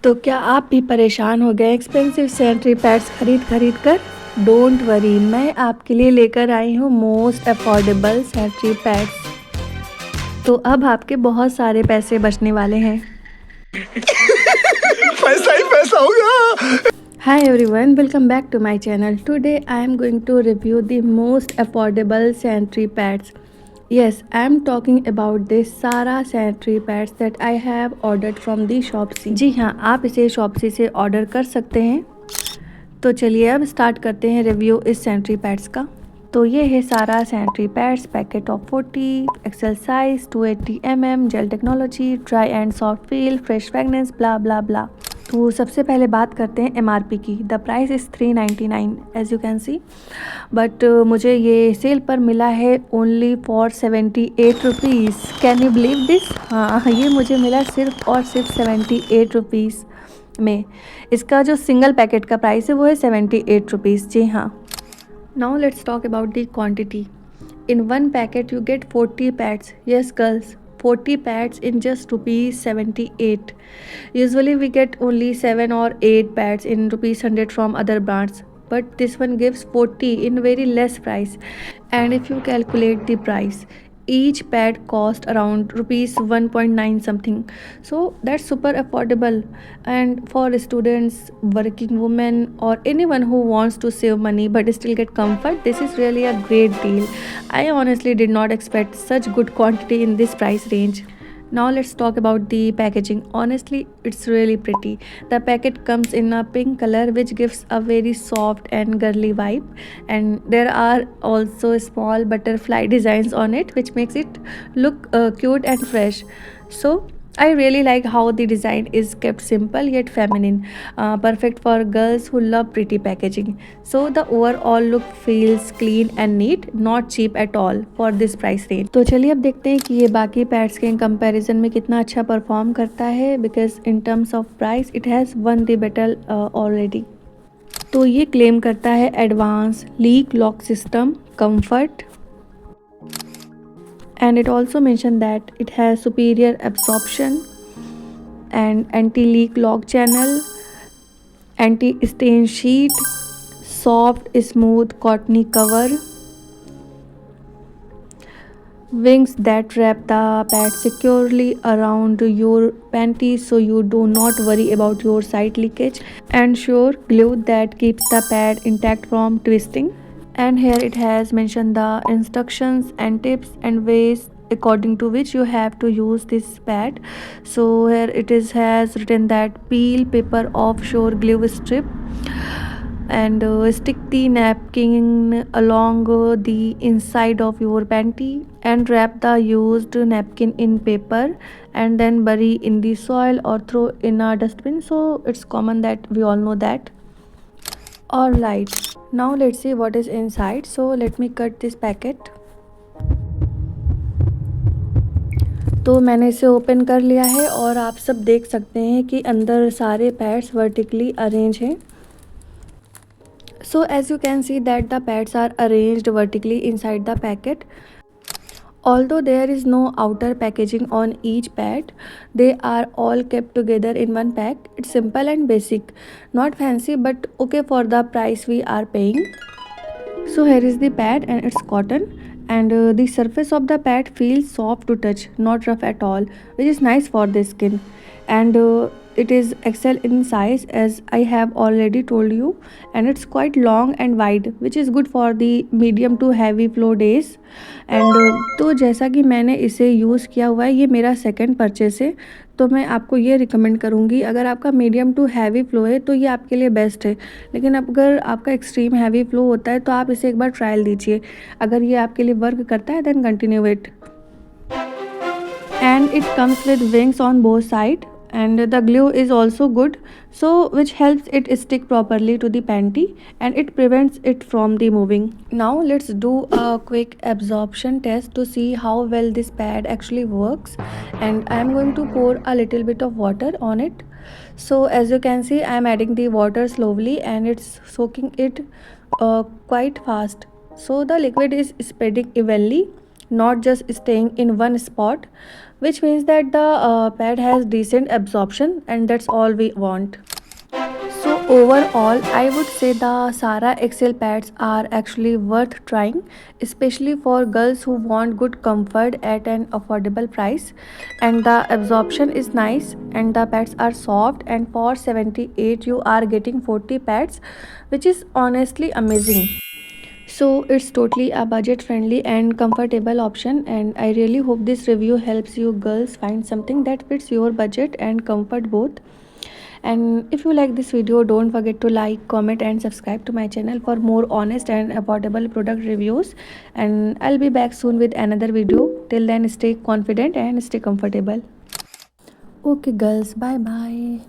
तो क्या आप भी परेशान हो गए एक्सपेंसिव सैनिटरी पैड्स खरीद कर? डोंट वरी, मैं आपके लिए लेकर आई हूँ मोस्ट अफोर्डेबल सैनिटरी पैड्स। तो अब आपके बहुत सारे पैसे बचने वाले हैं। पैसा ही पैसा होगा। Hi everyone, welcome back to my channel. Today I am going to review the most affordable sanitary pads. Yes, I am talking about this Sara sanitary pads that I have ordered from the Shopsy. जी हाँ, आप इसे Shopsy से order कर सकते हैं। तो चलिए अब स्टार्ट करते हैं रिव्यू इस सैनिटरी पैड्स का। तो ये है सारा sanitary pads, packet of 40, XL size, 280 mm, gel technology, dry and soft feel, fresh fragrance, blah blah blah. तो सबसे पहले बात करते हैं MRP की। The price is 399 as you can see, but मुझे ये सेल पर मिला है only for 78 rupees. Can you believe this? हाँ, ये मुझे मिला सिर्फ और सिर्फ 78 रुपीज़ में। इसका जो सिंगल पैकेट का प्राइस है वो है 78 रुपीज़। जी हाँ। Now let's talk about the quantity. In one packet you get 40 pads. Yes girls, 40 pads in just rupees 78. Usually we get only 7 or 8 pads in rupees 100 from other brands, but this one gives 40 in very less price. And if you calculate the price, each pad cost around rupees 1.9 something, so that's super affordable. And for students, working women, or anyone who wants to save money but still get comfort, this is really a great deal. I honestly did not expect such good quantity in this price range. Now let's talk about the packaging. Honestly, it's really pretty. The packet comes in a pink color which gives a very soft and girly vibe, and there are also small butterfly designs on it which makes it look cute and fresh. So I really like how the design is kept simple yet feminine, perfect for girls who love pretty packaging. So the overall look feels clean and neat, not cheap at all for this price range. तो चलिए अब देखते हैं कि ये बाकी pads के comparison में कितना अच्छा परफॉर्म करता है, because in terms of price it has one the battle already. तो ये क्लेम करता है advance leak lock system, comfort, and it also mentioned that it has superior absorption and anti-leak lock channel, anti-stain sheet, soft smooth cottony cover, wings that wrap the pad securely around your panties so you do not worry about your side leakage, and sure glue that keeps the pad intact from twisting. And here it has mentioned the instructions and tips and ways according to which you have to use this pad. So here it is has written that peel paper offshore glue strip and stick the napkin along the inside of your panty and wrap the used napkin in paper and then bury in the soil or throw in a dustbin. So it's common that we all know that. Alright, now let's see what is inside. So let me cut this packet. तो मैंने इसे open कर लिया है और आप सब देख सकते हैं कि अंदर सारे पैड्स वर्टिकली अरेंज हैं. So as you can see that the pads are arranged vertically inside the packet. Although there is no outer packaging on each pad, they are all kept together in one pack. It's simple and basic, not fancy but okay for the price we are paying. So here is the pad and it's cotton, and the surface of the pad feels soft to touch, not rough at all, which is nice for the skin. And it is XL in size as I have already told you, and it's quite long and wide which is good for the medium to heavy flow days. And तो जैसा कि मैंने इसे use किया हुआ है, ये मेरा सेकंड परचेस है, तो मैं आपको ये रिकमेंड करूँगी अगर आपका मीडियम टू हैवी फ्लो है तो ये आपके लिए बेस्ट है. लेकिन अगर आपका एक्सट्रीम हैवी फ्लो होता है तो आप इसे एक बार ट्रायल दीजिए. अगर ये आपके लिए वर्क करता है then continue it. And it comes with wings on both sides, and the glue is also good, so which helps it stick properly to the panty and it prevents it from the moving. Now let's do a quick absorption test to see how well this pad actually works, and I am going to pour a little bit of water on it. So as you can see, I am adding the water slowly and it's soaking it quite fast, so the liquid is spreading evenly, not just staying in one spot. which means that the pad has decent absorption, and that's all we want. So overall, I would say the Sara XL pads are actually worth trying, especially for girls who want good comfort at an affordable price. And the absorption is nice, and the pads are soft. And for 78, you are getting 40 pads, which is honestly amazing. So it's totally a budget friendly and comfortable option, and I really hope this review helps you girls find something that fits your budget and comfort both. And if you like this video, don't forget to like, comment and subscribe to my channel for more honest and affordable product reviews. And I'll be back soon with another video. Till then, stay confident and stay comfortable. Okay girls, bye bye.